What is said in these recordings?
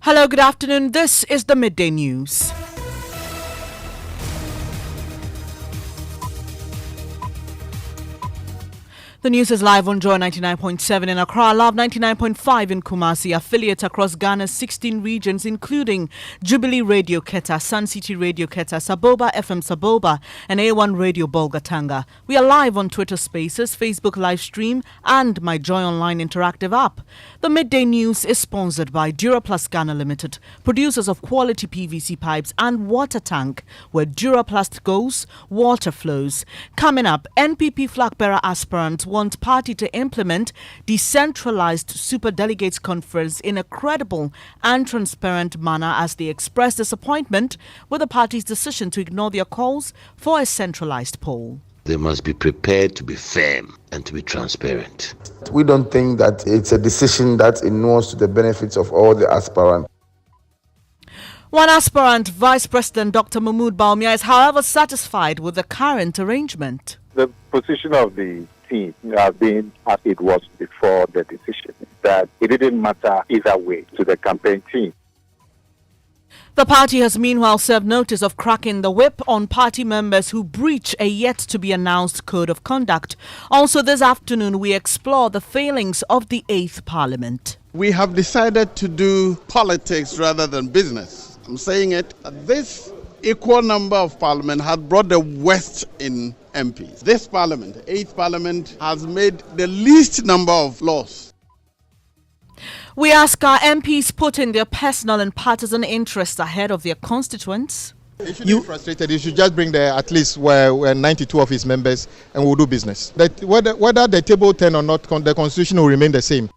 Hello, good afternoon. This is the Midday News. The news is live on Joy 99.7 in Accra, Love 99.5 in Kumasi, affiliates across Ghana's 16 regions, including Jubilee Radio Keta, Sun City Radio Keta, Saboba FM Saboba, and A1 Radio Bolgatanga. We are live on Twitter Spaces, Facebook live stream, and my Joy Online interactive app. The Midday News is sponsored by Duraplast Ghana Limited, producers of quality PVC pipes and water tank. Where Duraplast goes, water flows. Coming up, NPP flag bearer aspirants want party to implement decentralized superdelegates conference in a credible and transparent manner as they express disappointment with the party's decision to ignore their calls for a centralized poll. They must be prepared to be firm and to be transparent. We don't think that it's a decision that inures to the benefits of all the aspirants. One aspirant, Vice President Dr. Mahmoud Bawumia, is however satisfied with the current arrangement. The position of the team has been as it was before the decision, that it didn't matter either way to the campaign team. The party has meanwhile served notice of cracking the whip on party members who breach a yet-to-be-announced code of conduct. Also this afternoon, we explore the failings of the 8th Parliament. We have decided to do politics rather than business. I'm saying it. This equal number of Parliament has brought the worst in MPs. This Parliament, 8th Parliament, has made the least number of laws. We ask our MPs put in their personal and partisan interests ahead of their constituents. If you're frustrated, you should just bring at least where 92 of his members and we'll do business. That whether the table 10 or not, the constitution will remain the same.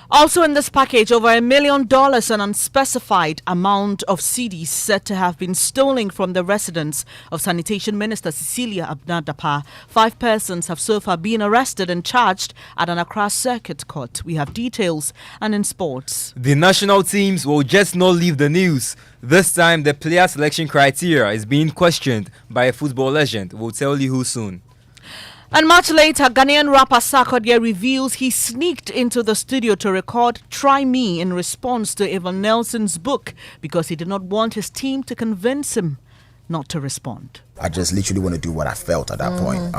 Also in this package, over $1 million, an unspecified amount of CDs said to have been stolen from the residence of Sanitation Minister Cecilia Abnadapa. 5 persons have so far been arrested and charged at an Accra Circuit Court. We have details. And in sports, the national teams will just not leave the news. This time, the player selection criteria is being questioned by a football legend. We'll tell you who soon. And much later, Ghanaian rapper Sarkodie reveals he sneaked into the studio to record Try Me in response to Evan Nelson's book because he did not want his team to convince him not to respond. I just literally want to do what I felt at that point.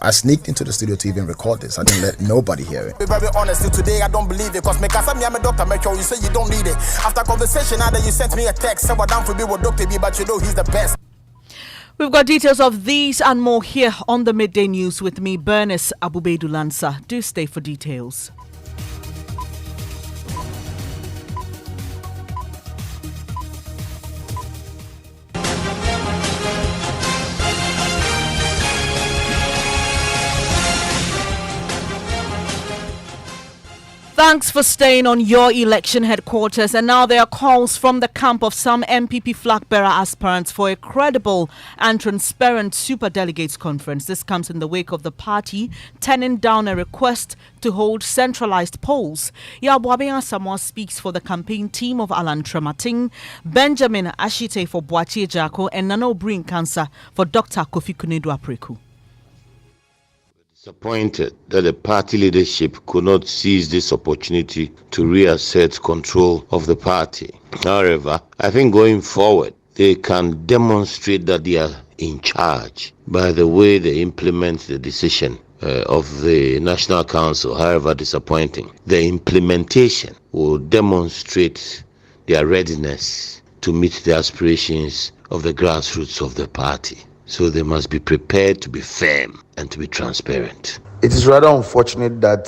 I sneaked into the studio to even record this. I didn't let nobody hear it. Be very honest, today I don't believe it. Cause me I'm a doctor, make sure you say you don't need it. After conversation, either you sent me a text, say what down for me with Dr. B, but you know he's the best. We've got details of these and more here on the Midday News with me, Bernice Abu-Baidoo Lansah. Do stay for details. Thanks for staying on your election headquarters. And now there are calls from the camp of some MPP flag bearer aspirants for a credible and transparent superdelegates conference. This comes in the wake of the party turning down a request to hold centralized polls. Yabuabe Asamoah speaks for the campaign team of Alan Tremating, Benjamin Ashite for Boatie Jako, and Nano Brin Cancer for Dr. Kofi Kunedu Apreku. Disappointed that the party leadership could not seize this opportunity to reassert control of the party. However, I think going forward, they can demonstrate that they are in charge by the way they implement the decision of the National Council, however disappointing. The implementation will demonstrate their readiness to meet the aspirations of the grassroots of the party. So they must be prepared to be firm and to be transparent. It is rather unfortunate that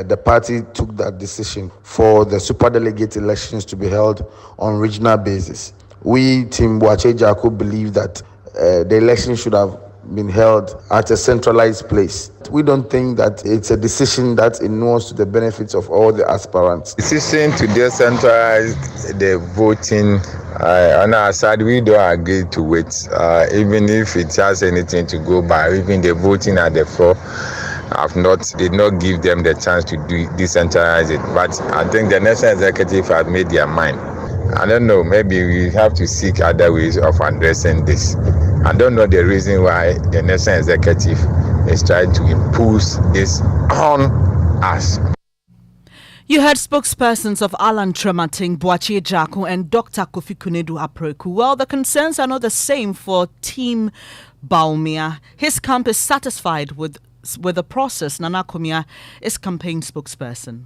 the party took that decision for the superdelegate elections to be held on regional basis. We, Team Boatie Jako, believe that the election should have been held at a centralized place. We don't think that it's a decision that inures to the benefits of all the aspirants. Decision to decentralize the voting, on our side, we don't agree to it, even if it has anything to go by. Even the voting at the floor did not give them the chance to decentralize it. But I think the National Executive has made their mind. I don't know, maybe we have to seek other ways of addressing this. I don't know the reason why the National Executive is trying to impose this on us. You heard spokespersons of Alan Tremating, Boachie Jaku, and Dr. Kofi Kunedu Apreku. Well, the concerns are not the same for Team Baumia. His camp is satisfied with the process. Nana Komia is campaign spokesperson.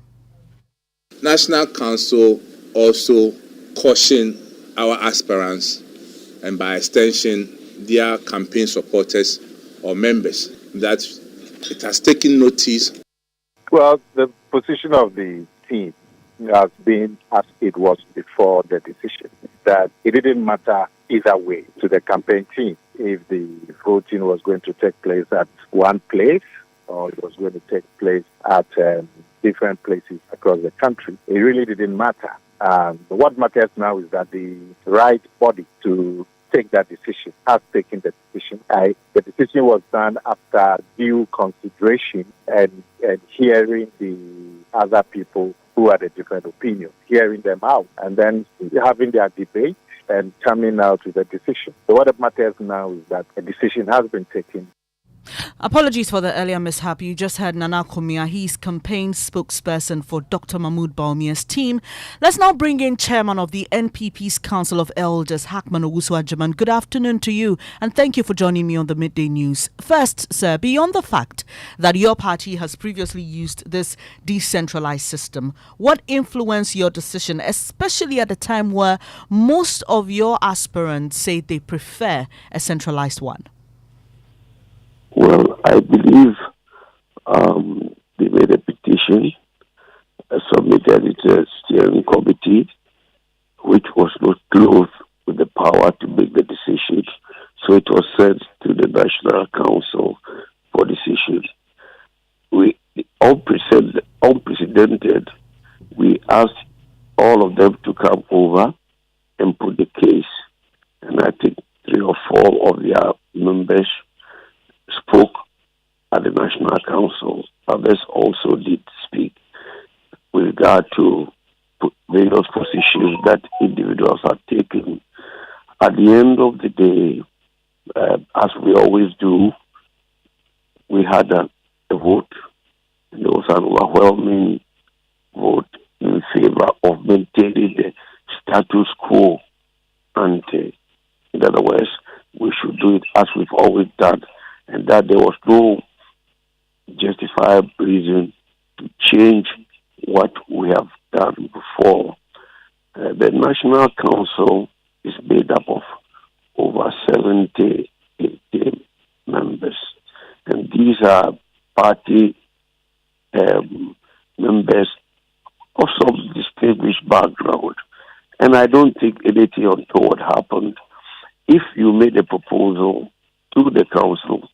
National Council also caution our aspirants and by extension their campaign supporters or members that it has taken notice. Well, the position of the team has been as it was before the decision, that it didn't matter either way to the campaign team if the voting was going to take place at one place or it was going to take place at different places across the country. It really didn't matter. What matters now is that the right body to take that decision has taken the decision. The decision was done after due consideration and hearing the other people who had a different opinion, hearing them out, and then having their debate and coming out with a decision. So what matters now is that a decision has been taken. Apologies for the earlier mishap. You just heard Nana Komia. He's campaign spokesperson for Dr. Mahmoud Baumia's team. Let's now bring in Chairman of the NPP's Council of Elders, Hackman Owusu-Agyemang. Good afternoon to you, and thank you for joining me on the Midday News. First, sir, beyond the fact that your party has previously used this decentralized system, what influenced your decision, especially at a time where most of your aspirants say they prefer a centralized one? Well, I believe they made a petition, submitted it to a steering committee, which was not clothed with the power to make the decision. So it was sent to the National Council for decision. Unprecedented, we asked all of them to come over and put the case. And I think 3 or 4 of their members spoke at the National Council. Others also did speak with regard to various positions that individuals are taking. At the end of the day, as we always do, we had a vote. There was an overwhelming vote in favor of maintaining the status quo ante. In other words, we should do it as we've always done, and that there was no justifiable reason to change what we have done before. The National Council is made up of over 70 members, and these are party members of some distinguished background. And I don't think anything untoward happened. If you made a proposal to the council,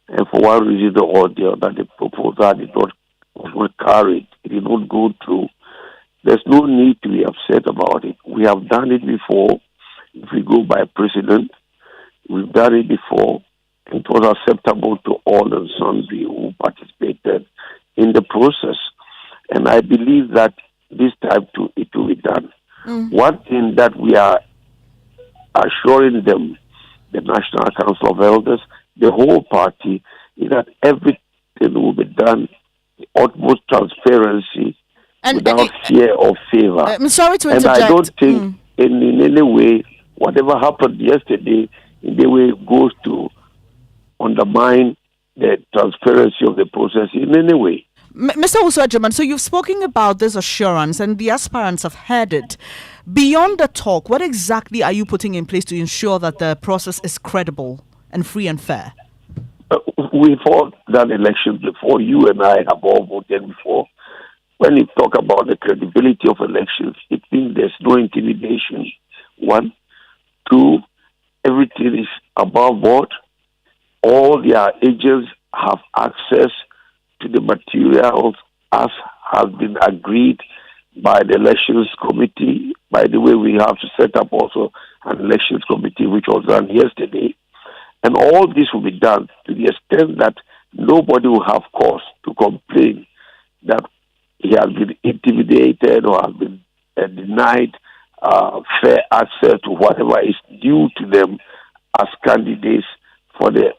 and for one reason or the other, the proposal was not carried, it did not go through, there's no need to be upset about it. We have done it before. If we go by precedent, we've done it before. It was acceptable to all and sundry who participated in the process. And I believe that this time too, it will be done. One thing that we are assuring them, the National Council of Elders, the whole party, is that everything will be done with utmost transparency and without fear or favor. I'm sorry to interject. And I don't think in any way, whatever happened yesterday, in any way goes to undermine the transparency of the process in any way. Mr. Owusu-Agyemang, so you've spoken about this assurance and the aspirants have heard it. Beyond the talk, what exactly are you putting in place to ensure that the process is credible and free and fair? We fought that election before. You and I have all voted before. When you talk about the credibility of elections, it means there's no intimidation. 1. 2, everything is above board. All their agents have access to the materials as has been agreed by the elections committee. By the way, we have to set up also an elections committee, which was done yesterday. And all this will be done to the extent that nobody will have cause to complain that he has been intimidated or has been denied fair access to whatever is due to them as candidates for the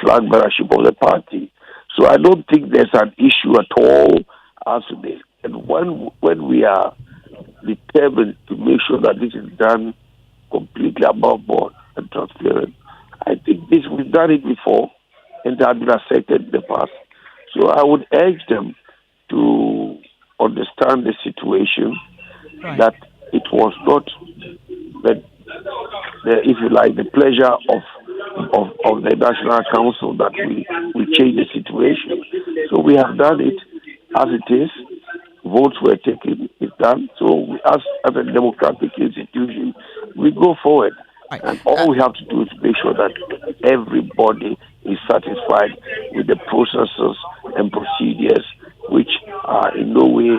flag bearership of the party. So I don't think there's an issue at all as to the And when we are determined to make sure that this is done completely above board and transparent, I think we've done it before and it had been accepted in the past. So I would urge them to understand the situation, that it was not if you like, the pleasure of the National Council that we change the situation. So we have done it as it is. Votes were taken, it's done. So as a democratic institution, we go forward. And all we have to do is make sure that everybody is satisfied with the processes and procedures which are in no way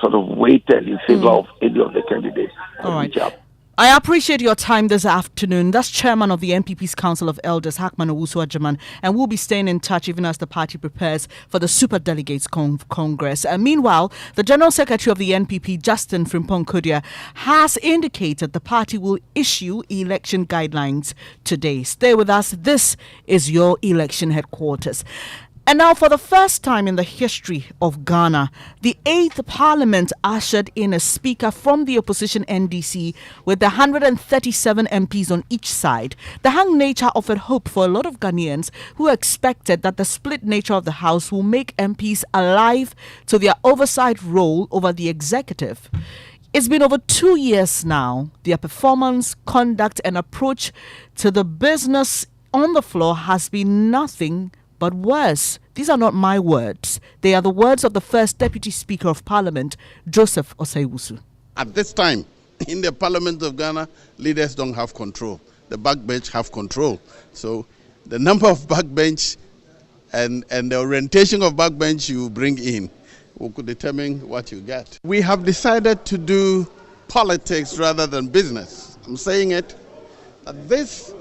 sort of weighted in favor of any of the candidates. All right. I appreciate your time this afternoon. That's Chairman of the NPP's Council of Elders, Hackman Owusu-Agyemang, and we'll be staying in touch even as the party prepares for the Super Delegates Congress. Meanwhile, the General Secretary of the NPP, Justin Frimpong-Kodia, has indicated the party will issue election guidelines today. Stay with us. This is your election headquarters. And now, for the first time in the history of Ghana, the 8th Parliament ushered in a speaker from the opposition NDC with the 137 MPs on each side. The hung nature offered hope for a lot of Ghanaians who expected that the split nature of the House will make MPs alive to their oversight role over the executive. It's been over 2 years now. Their performance, conduct, and approach to the business on the floor has been nothing but worse. These are not my words. They are the words of the first Deputy Speaker of Parliament, Joseph Osei-Owusu. At this time, in the Parliament of Ghana, leaders don't have control. The backbench have control. So the number of backbench and the orientation of backbench you bring in will determine what you get. We have decided to do politics rather than business. I'm saying it. That this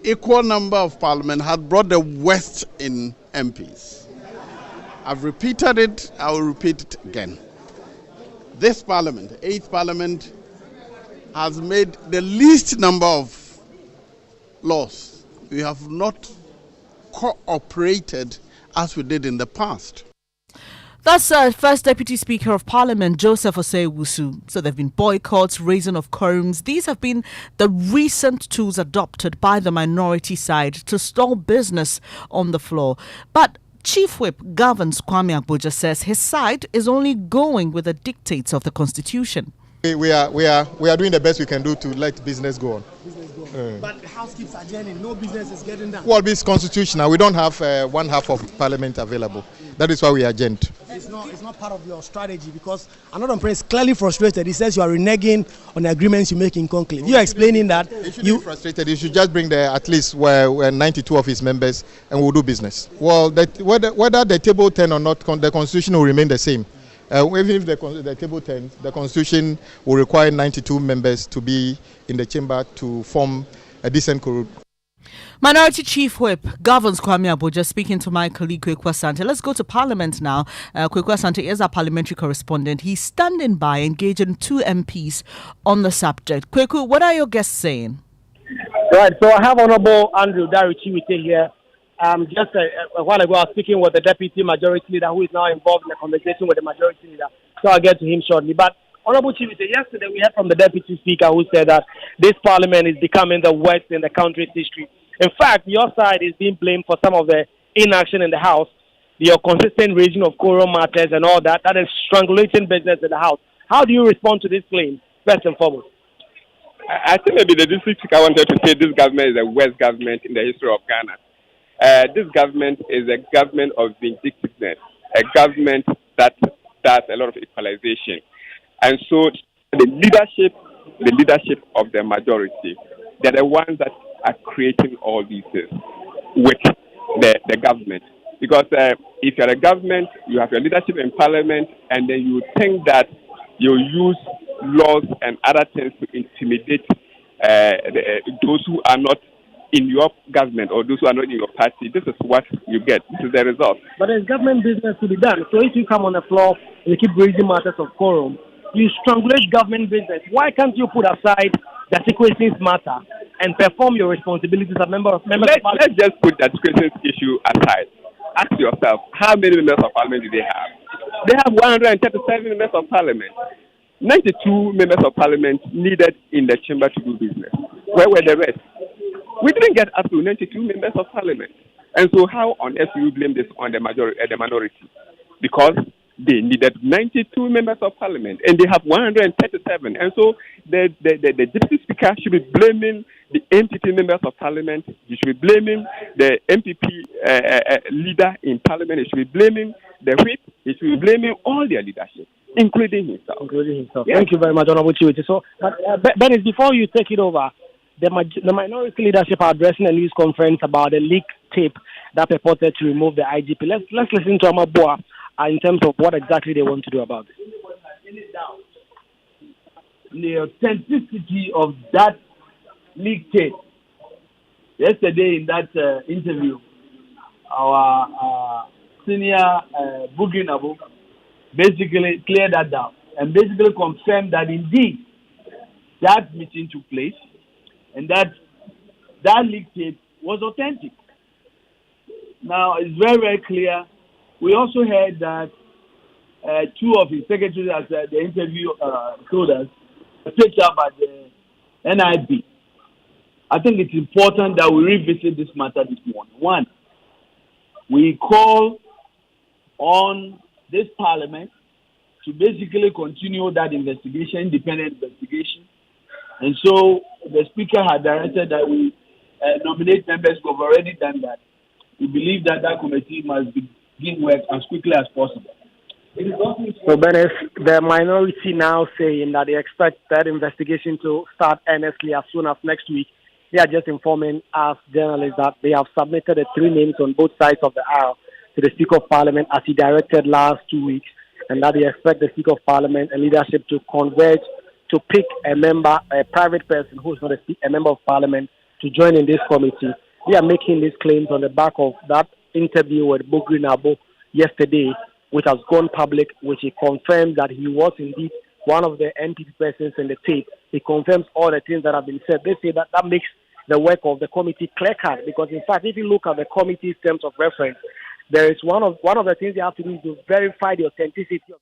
equal number of parliament had brought the West in MPs. I've repeated it, I will repeat it again. This parliament, the 8th parliament, has made the least number of laws. We have not cooperated as we did in the past. That's First Deputy Speaker of Parliament, Joseph Osei-Owusu. So there have been boycotts, raising of quorums. These have been the recent tools adopted by the minority side to stall business on the floor. But Chief Whip Governs Kwame Agboja says his side is only going with the dictates of the Constitution. We are doing the best we can do to let business go on. But the House keeps adjourning. No business is getting done. Well, it's constitutional. We don't have one half of Parliament available. That is why we adjourned. It's not part of your strategy, because another person is clearly frustrated. He says you are reneging on the agreements you make in conclave. You are explaining that you frustrated. You should just bring at least 92 of his members and we'll do business. Well, whether the table 10 or not, the Constitution will remain the same. Even if the table 10, the Constitution will require 92 members to be in the chamber to form a decent group. Minority Chief Whip Governs Kwame Agboja speaking to my colleague Kweku Asante. Let's go to Parliament now. Kweku Asante is our parliamentary correspondent. He's standing by, engaging 2 MPs on the subject. Kweku, what are your guests saying? Right, so I have Honorable Andrew Daruchiwite here. Just a while ago, I was speaking with the Deputy Majority Leader who is now involved in a conversation with the Majority Leader. So I'll get to him shortly. But Honorable Chiwite, yesterday we heard from the Deputy Speaker who said that this Parliament is becoming the worst in the country's history. In fact, your side is being blamed for some of the inaction in the House, your consistent raising of quorum matters and all that. That is strangulating business in the House. How do you respond to this claim, first and foremost? I think maybe the District Speaker wanted to say this government is the worst government in the history of Ghana. This government is a government of vindictiveness, a government that does a lot of equalization. And so the leadership of the majority, they're the ones that are creating all these things with the government. Because if you're a government, you have your leadership in parliament, and then you think that you use laws and other things to intimidate those who are not in your government or those who are not in your party. This is what you get. This is the result. But there's government business to be done. So if you come on the floor and you keep raising matters of quorum, you strangulate government business. Why can't you put aside the sequencing matter and perform your responsibilities as member of Parliament? Let's just put that sequencing issue aside. Ask yourself, how many members of Parliament do they have? They have 137 members of parliament. 92 members of parliament needed in the chamber to do business. Where were the rest? We didn't get up to 92 members of parliament. And so how on earth do you blame this on the minority? Because they needed 92 members of parliament and they have 137. And so the deputy speaker should be blaming the MPP members of parliament. He should be blaming the MPP leader in parliament. He should be blaming the whip. He should be blaming all their leadership, including himself. Yes. Thank you very much, Honorable Chiwiti. So, Bernice, before you take it over, the minority leadership are addressing a news conference about the leaked tape that purported to remove the IGP. Let's listen to Amaboa in terms of what exactly they want to do about it. The authenticity of that leaked tape. Yesterday in that interview, our senior withBernice basically cleared that down and basically confirmed that indeed that meeting took place and that leaked tape was authentic. Now, it's very, very clear. We also heard that two of his secretaries, as the interview told us, were picked up at the NIB. I think it's important that we revisit this matter this morning. One, we call on this parliament to basically continue that investigation, independent investigation. And so the speaker had directed that we nominate members who have already done that. We believe that committee must begin work as quickly as possible. So, Bernice, the minority now saying that they expect that investigation to start earnestly as soon as next week. They are just informing us journalists that they have submitted the 3 names on both sides of the aisle to the Speaker of Parliament as he directed last 2 weeks, and that they expect the Speaker of Parliament and leadership to converge to pick a member, a private person who is not a member of Parliament, to join in this committee. They are making these claims on the back of that interview with withBernice yesterday, which has gone public, which he confirmed that he was indeed one of the NPP persons in the tape. He confirms all the things that have been said. They say that makes the work of the committee clear-cut, because in fact, if you look at the committee's terms of reference, there is one of the things they have to do is to verify the authenticity of.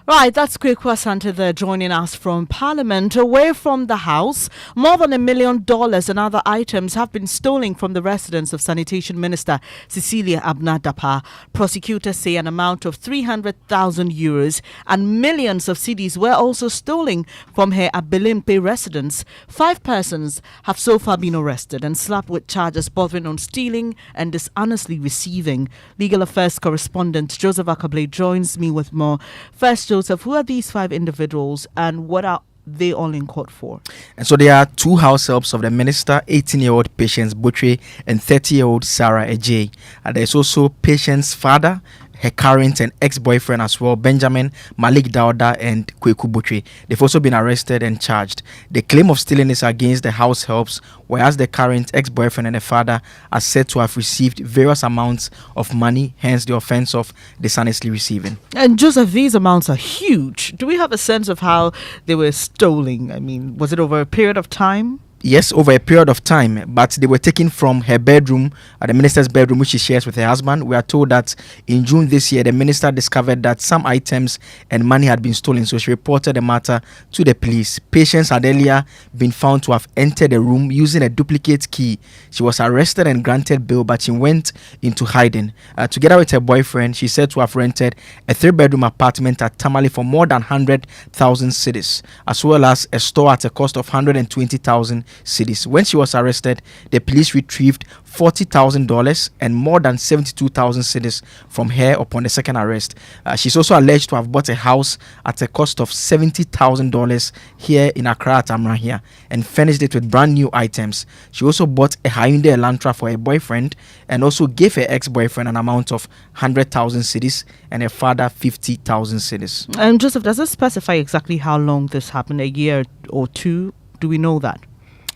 Right, that's Kweku Asante there joining us from Parliament. Away from the House, more than $1 million and other items have been stolen from the residence of Sanitation Minister Cecilia Abnadapa. Prosecutors say an amount of 300,000 euros and millions of cedis were also stolen from her Abelimpe residence. 5 persons have so far been arrested and slapped with charges bordering on stealing and dishonestly receiving. Legal Affairs correspondent Joseph Akable joins me with more. First, Joseph, who are these 5 individuals and what are they all in court for? And so there are 2 house helps of the minister, 18-year-old Patience Butche and 30-year-old Sarah Ejay. There's also Patience's father, her current and ex-boyfriend as well, Benjamin Malik Dauda and Kweku Butche. They've also been arrested and charged. The claim of stealing is against the house helps, whereas the current ex-boyfriend and the father are said to have received various amounts of money, hence the offense of dishonestly receiving. And Joseph, these amounts are huge. Do we have a sense of how they were stolen? I mean, was it over a period of time? Yes, over a period of time, but they were taken from her bedroom, the minister's bedroom, which she shares with her husband. We are told that in June this year, the minister discovered that some items and money had been stolen, so she reported the matter to the police. Patience had earlier been found to have entered the room using a duplicate key. She was arrested and granted bail, but she went into hiding. Together with her boyfriend, she said to have rented a 3-bedroom apartment at Tamale for more than 100,000 cedis, as well as a store at a cost of 120,000 cedis. When she was arrested, the police retrieved $40,000 and more than 72,000 cedis from her upon the second arrest. She's also alleged to have bought a house at a cost of $70,000 here in Accra at Amrahia and furnished it with brand new items. She also bought a Hyundai Elantra for her boyfriend and also gave her ex-boyfriend an amount of 100,000 cedis and her father 50,000 cedis. And Joseph, does it specify exactly how long this happened? A year or 2? Do we know that?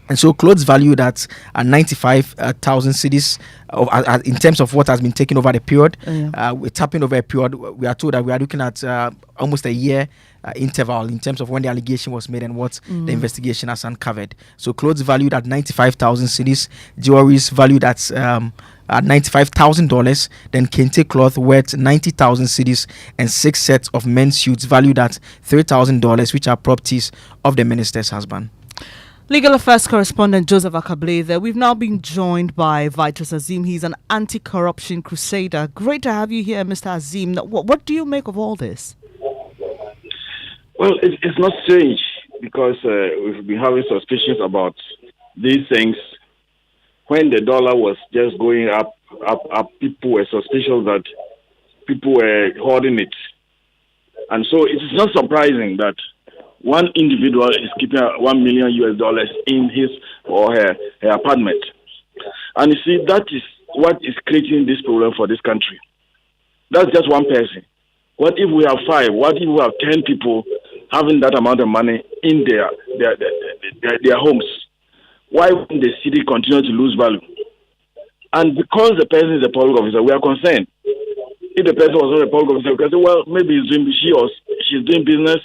And so clothes valued at 95,000 cedis in terms of what has been taken over the period. It's happened over a period. We are told that we are looking at almost a year interval in terms of when the allegation was made and what the investigation has uncovered. So clothes valued at 95,000 cedis, jewelry valued at at $95,000. Then Kente cloth worth 90,000 cedis, and 6 sets of men's suits valued at $3,000, which are properties of the minister's husband. Legal Affairs correspondent Joseph Akable there. We've now been joined by Vitus Azim. He's an anti-corruption crusader. Great to have you here, Mr. Azim. What do you make of all this? Well, it's not strange because we've been having suspicions about these things. When the dollar was just going up, people were suspicious that people were hoarding it. And so it is not surprising that one individual is keeping $1 million in his or her apartment. And you see, that is what is creating this problem for this country. That's just one person. What if we have 5? What if we have 10 people having that amount of money in their homes? Why wouldn't the city continue to lose value? And because the person is a public officer, we are concerned. If the person was not a public officer, we can say, well, maybe she's doing business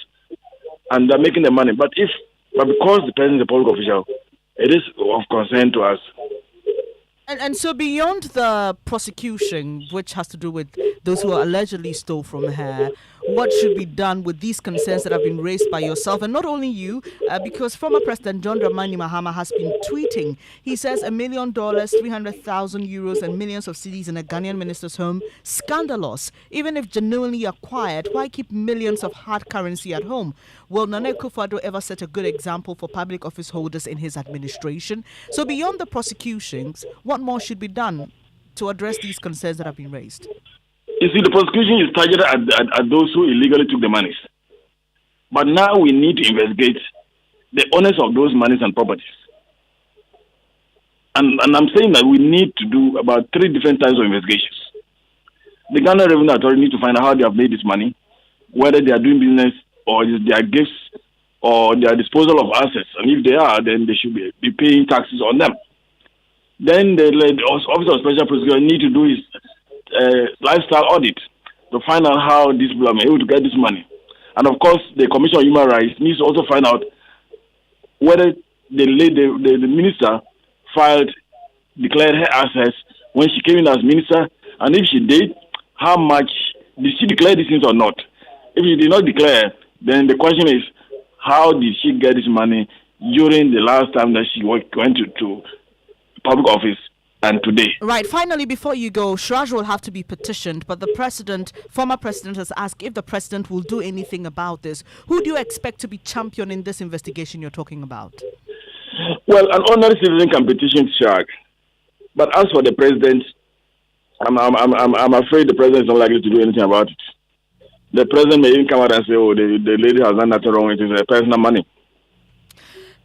and they're making the money. But because the person is a public official, it is of concern to us. And so beyond the prosecution, which has to do with those who allegedly stole from her, what should be done with these concerns that have been raised by yourself? And not only you, because former President John Dramani Mahama has been tweeting. He says $1 million, 300,000 euros and millions of cedis in a Ghanaian minister's home, scandalous. Even if genuinely acquired, why keep millions of hard currency at home? Will Nana Akufo-Addo ever set a good example for public office holders in his administration? So beyond the prosecutions, what more should be done to address these concerns that have been raised? You see, the prosecution is targeted at those who illegally took the monies. But now we need to investigate the owners of those monies and properties. And I'm saying that we need to do about 3 different types of investigations. The Ghana Revenue Authority need to find out how they have made this money, whether they are doing business or their gifts or their disposal of assets. And if they are, then they should be paying taxes on them. Then the Office of Special Prosecutor need to do his lifestyle audit to find out how these people are able to get this money. And of course, the Commission on Human Rights needs to also find out whether the minister declared her assets when she came in as minister, and if she did, how much did she declare these things or not? If she did not declare, then the question is, how did she get this money during the last time that she went to public office and today? Right. Finally, before you go, Shraj will have to be petitioned, but the former president has asked if the president will do anything about this. Who do you expect to be champion in this investigation you're talking about? Well, an ordinary citizen can petition Shraj. But as for the president, I'm afraid the president is not likely to do anything about it. The president may even come out and say, oh, the lady has done nothing wrong, it is her personal money.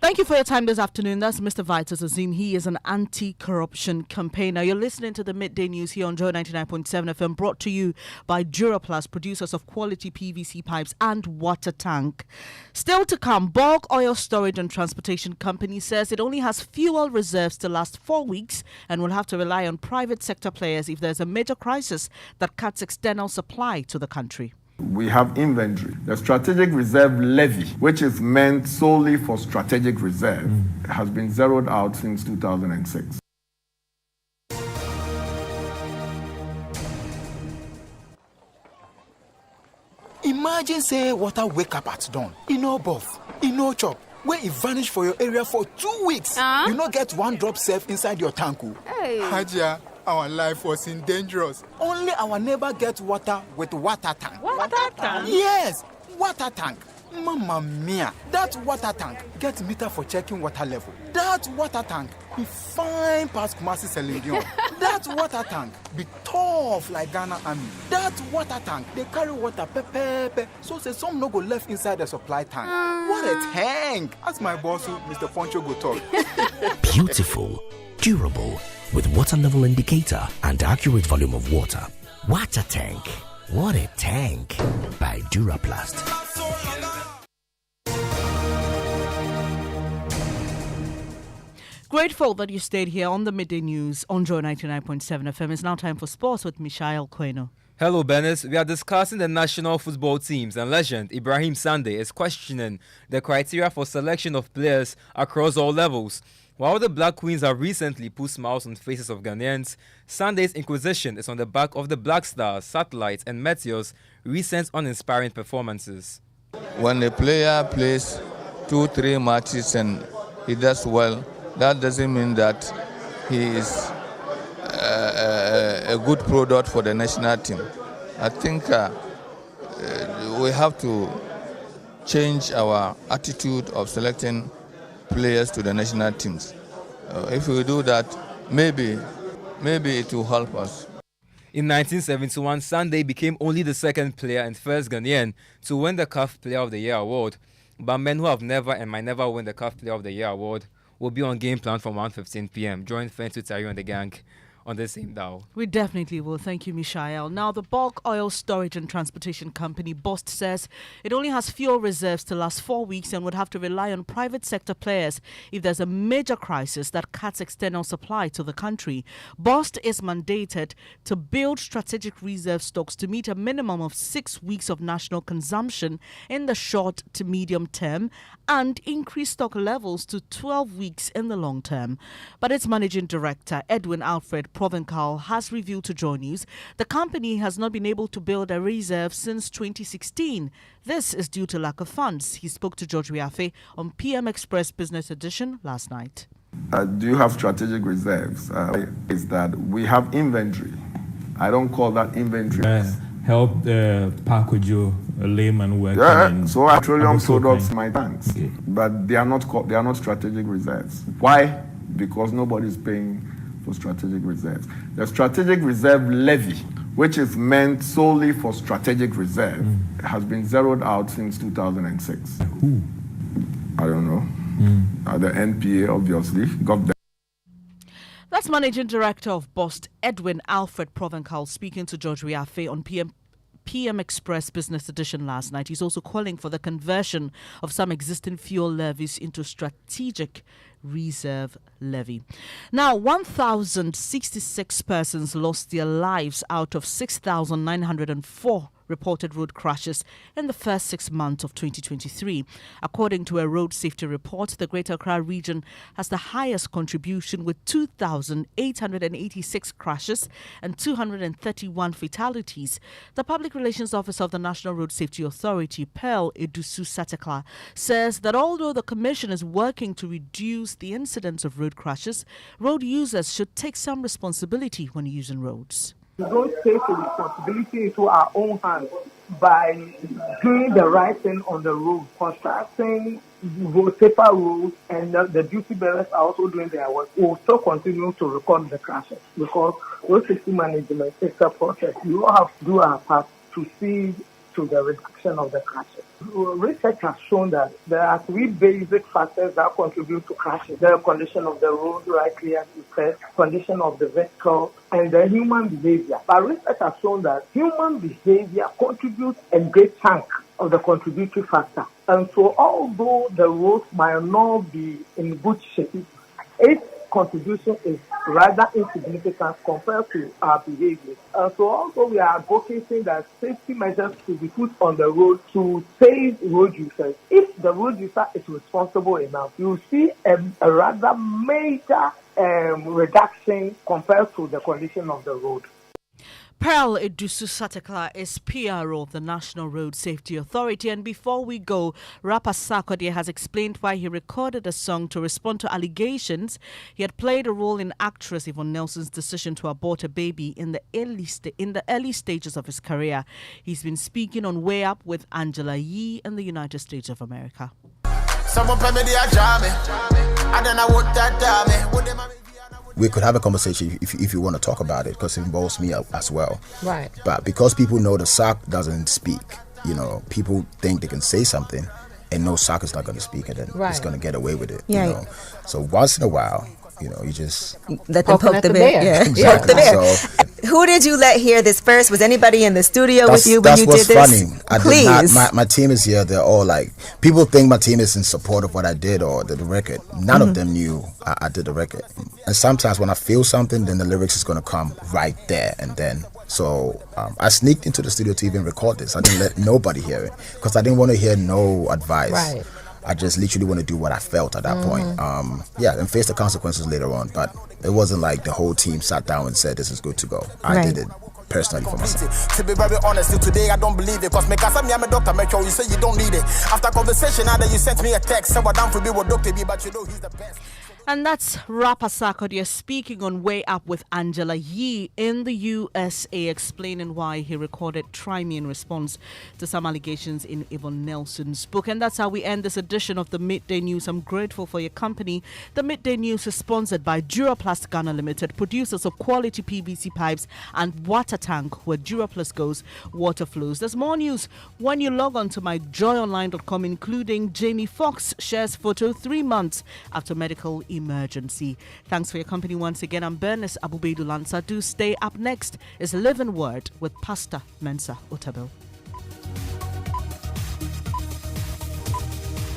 Thank you for your time this afternoon. That's Mr. Vitus Azim. He is an anti-corruption campaigner. You're listening to the Midday News here on Joy 99.7 FM, brought to you by Duraplast, producers of quality PVC pipes and water tank. Still to come, Bulk Oil Storage and Transportation Company says it only has fuel reserves to last 4 weeks and will have to rely on private sector players if there's a major crisis that cuts external supply to the country. We have inventory. The strategic reserve levy, which is meant solely for strategic reserve, has been zeroed out since 2006. Imagine say water wake up at dawn, no bath, no chop, where it vanish for your area for 2 weeks. You not get 1 drop safe inside your tank. Hey. Haja, our life was in dangerous. Only our neighbor gets water with water tank. Water tank? Yes, water tank. Mamma mia, that water tank gets meter for checking water level. That water tank be fine past Kumasi Selenium. That water tank be tough like Ghana Army. That water tank, they carry water pepe, so say some no go left inside the supply tank. What a tank! As my boss, Mr. Poncho, go talk. Beautiful, durable, with water level indicator and accurate volume of water. Water tank. What a tank. By Duraplast. Grateful that you stayed here on the Midday News on Joy 99.7 FM. It's now time for sports with Mishael Queno. Hello, Bernice. We are discussing the national football teams, and legend Ibrahim Sande is questioning the criteria for selection of players across all levels. While the Black Queens have recently put smiles on the faces of Ghanaians, Sunday's inquisition is on the back of the Black Stars, Satellites and Meteors' recent uninspiring performances. When a player plays 2-3 matches and he does well, that doesn't mean that he is a good product for the national team. I think we have to change our attitude of selecting players to the national teams. If we do that, maybe it will help us. In 1971, Sunday became only the second player and first Ghanaian to win the CAF Player of the Year award. But men who have never and might never win the CAF Player of the Year award will be on Game Plan from 1:15 p.m. Join Fentu Tario and the gang on the same dial. We definitely will. Thank you, Mishael. Now, the bulk oil storage and transportation company BOST says it only has fuel reserves to last 4 weeks and would have to rely on private sector players if there's a major crisis that cuts external supply to the country. BOST is mandated to build strategic reserve stocks to meet a minimum of 6 weeks of national consumption in the short to medium term and increase stock levels to 12 weeks in the long term. But its managing director, Edwin Alfred Provencal, has revealed to Joy News the company has not been able to build a reserve since 2016. This is due to lack of funds. He spoke to George Wiafe on PM Express Business Edition last night. Do you have strategic reserves? Is that we have inventory. I don't call that inventory. Help the Pakojo layman work. So petroleum products in my tanks, but they are not strategic reserves. Why? Because nobody is paying for strategic reserves. The strategic reserve levy, which is meant solely for strategic reserve, has been zeroed out since 2006. Who? I don't know. The NPA obviously got that. That's Managing Director of BOST, Edwin Alfred Provencal, speaking to George Wiafe on PM Express Business Edition last night. He's also calling for the conversion of some existing fuel levies into strategic reserve levy. Now, 1,066 persons lost their lives out of 6,904 reported road crashes in the first 6 months of 2023. According to a road safety report, the Greater Accra region has the highest contribution with 2,886 crashes and 231 fatalities. The Public Relations Officer of the National Road Safety Authority, Pearl Edusu Satekla, says that although the Commission is working to reduce the incidence of road crashes, road users should take some responsibility when using roads. We don't take the responsibility into our own hands by doing the right thing on the road, constructing safer roads, and the duty bearers are also doing their work. We'll still continue to record the crashes because road safety management is a process. We all have to do our part to see to the reduction of the crashes. Research has shown that there are 3 basic factors that contribute to crashes. The condition of the road, rightly as you said, condition of the vehicle, and the human behavior. But research has shown that human behavior contributes a great chunk of the contributory factor. And so although the roads might not be in good shape, its contribution is rather insignificant compared to our behavior. So also we are advocating that safety measures should be put on the road to save road users. If the road user is responsible enough, you will see a rather major reduction compared to the condition of the road. Pearl Edusu Satekla is PRO of the National Road Safety Authority. And before we go, rapper Sarkodie has explained why he recorded a song to respond to allegations he had played a role in actress Yvonne Nelson's decision to abort a baby in the early stages of his career. He's been speaking on Way Up with Angela Yee in the United States of America. We could have a conversation if you want to talk about it, because it involves me as well. Right. But because people know the SAC doesn't speak, people think they can say something and no SAC is not going to speak, and then it's going to get away with it. Yeah. So once in a while, you just let them poke the bear. Yeah, exactly. So, who did you let hear this first? Was anybody in the studio with you when you did this? That's what's funny. Please. My team is here. They're all like, people think my team is in support of what I did or the record. None of them knew I did the record. And sometimes when I feel something, then the lyrics is going to come right there and then. So I sneaked into the studio to even record this. I didn't let nobody hear it because I didn't want to hear no advice. Right. I just literally want to do what I felt at that point. And face the consequences later on. But it wasn't like the whole team sat down and said, this is good to go. I did it personally for myself. To be very honest, today I don't believe it. Cause me cause I'm a doctor, make sure you say you don't need it. After conversation, either you sent me a text, say what down for me what doctor be, but you know he's the best. And that's rapper Sarkodie speaking on Way Up with Angela Yee in the USA, explaining why he recorded Try Me in response to some allegations in Yvonne Nelson's book. And that's how we end this edition of the Midday News. I'm grateful for your company. The Midday News is sponsored by Duraplast Ghana Limited, producers of quality PVC pipes and water tank, where Duraplast goes, water flows. There's more news when you log on to myjoyonline.com, including Jamie Foxx shares photo 3 months after medical emergency. Thanks for your company once again. I'm withBernice Abu-Baidoo Lansah. Do stay up. Next is Living Word with Pastor Mensa Otabil.